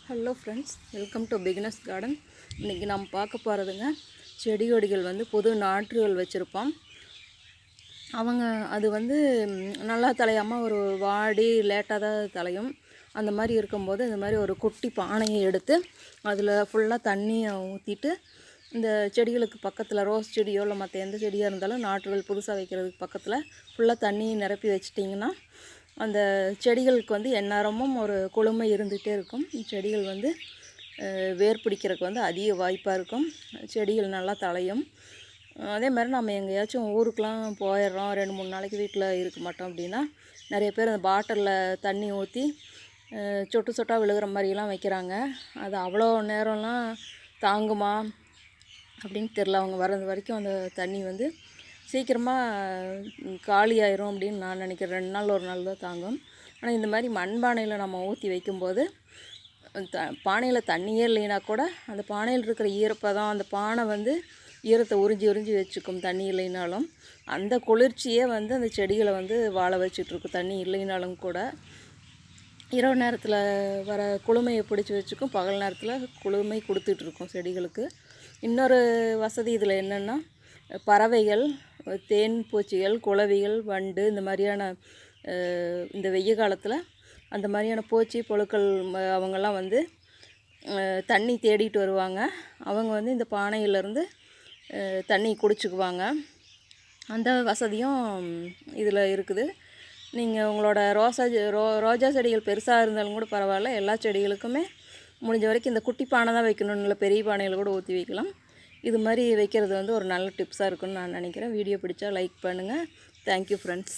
Hello friends, welcome to beginners garden. இன்றைக்கி நம்ம பார்க்க போகிறதுங்க செடி கொடிகள் புது நாற்றுகள் வச்சுருப்போம். அது நல்லா தலையாமல் ஒரு வாடி லேட்டாக தான் தலையும். அந்த மாதிரி இருக்கும்போது இந்த மாதிரி ஒரு குட்டி பானையை எடுத்து அதில் ஃபுல்லாக தண்ணியை ஊற்றிட்டு இந்த செடிகளுக்கு பக்கத்தில் ரோஸ் செடியோ இல்லை மற்ற எந்த செடியாக இருந்தாலும் நாற்றுகள் புதுசாக வைக்கிறதுக்கு பக்கத்தில் ஃபுல்லாக தண்ணி நிரப்பி வச்சிட்டிங்கன்னா அந்த செடிகளுக்கு எந்நேரமும் ஒரு குளுமை இருந்துகிட்டே இருக்கும். செடிகள் வேர் பிடிக்கிறதுக்கு அதிக வாய்ப்பாக இருக்கும். செடிகள் நல்லா தலையும். அதே மாதிரி நம்ம எங்கேயாச்சும் ஊருக்கெலாம் போயிடுறோம், 2-3 நாளைக்கு வீட்டில் இருக்க மாட்டோம் அப்படின்னா நிறைய பேர் அந்த பாட்டிலில் தண்ணி ஊற்றி சொட்டு சொட்டாக விழுகிற மாதிரிலாம் வைக்கிறாங்க. அது அவ்வளோ நேரம்லாம் தாங்குமா அப்படின்னு தெரில. அவங்க வர்றது வரைக்கும் அந்த தண்ணி சீக்கிரமாக காலி ஆயிரும் அப்படின்னு நான் நினைக்கிறேன். 2 நாள் 1 நாள் தான் தாங்கும். ஆனால் இந்த மாதிரி மண்பானையில் நம்ம ஊற்றி வைக்கும்போது பானையில் தண்ணியே இல்லைனா கூட அந்த பானையில் இருக்கிற ஈரப்பதம், அந்த பானை ஈரத்தை உறிஞ்சி வச்சுக்கும். தண்ணி இல்லைனாலும் அந்த குளிர்ச்சியே அந்த செடிகளை வாழ வச்சிட்ருக்கும். தண்ணி இல்லைனாலும் கூட இரவு நேரத்தில் வர குளுமையை பிடிச்சி வச்சுக்கும், பகல் நேரத்தில் குளுமை கொடுத்துட்ருக்கும் செடிகளுக்கு. இன்னொரு வசதி இதில் என்னென்னா, பறவைகள், தேன் பூச்சிகள், குளவிகள், வண்டு இந்த மாதிரியான இந்த வெய்ய காலத்தில் அந்த மாதிரியான பூச்சி புழுக்கள் அவங்கெல்லாம் தண்ணி தேடிட்டு வருவாங்க. அவங்க இந்த பானையிலேருந்து தண்ணி குடிச்சுக்குவாங்க. அந்த வசதியும் இதில் இருக்குது. நீங்கள் உங்களோட ரோஜா செடிகள் பெருசாக இருந்தாலும் கூட பரவாயில்ல, எல்லா செடிகளுக்குமே முடிஞ்ச வரைக்கும் இந்த குட்டி பானை தான் வைக்கணும்னு இல்லை, பெரிய பானையில் கூட ஊற்றி வைக்கலாம். இது மாதிரி வைக்கிறது ஒரு நல்ல டிப்ஸாக இருக்குன்னு நான் நினைக்கிறேன். வீடியோ பிடிச்சா லைக் பண்ணுங்கள். Thank you friends.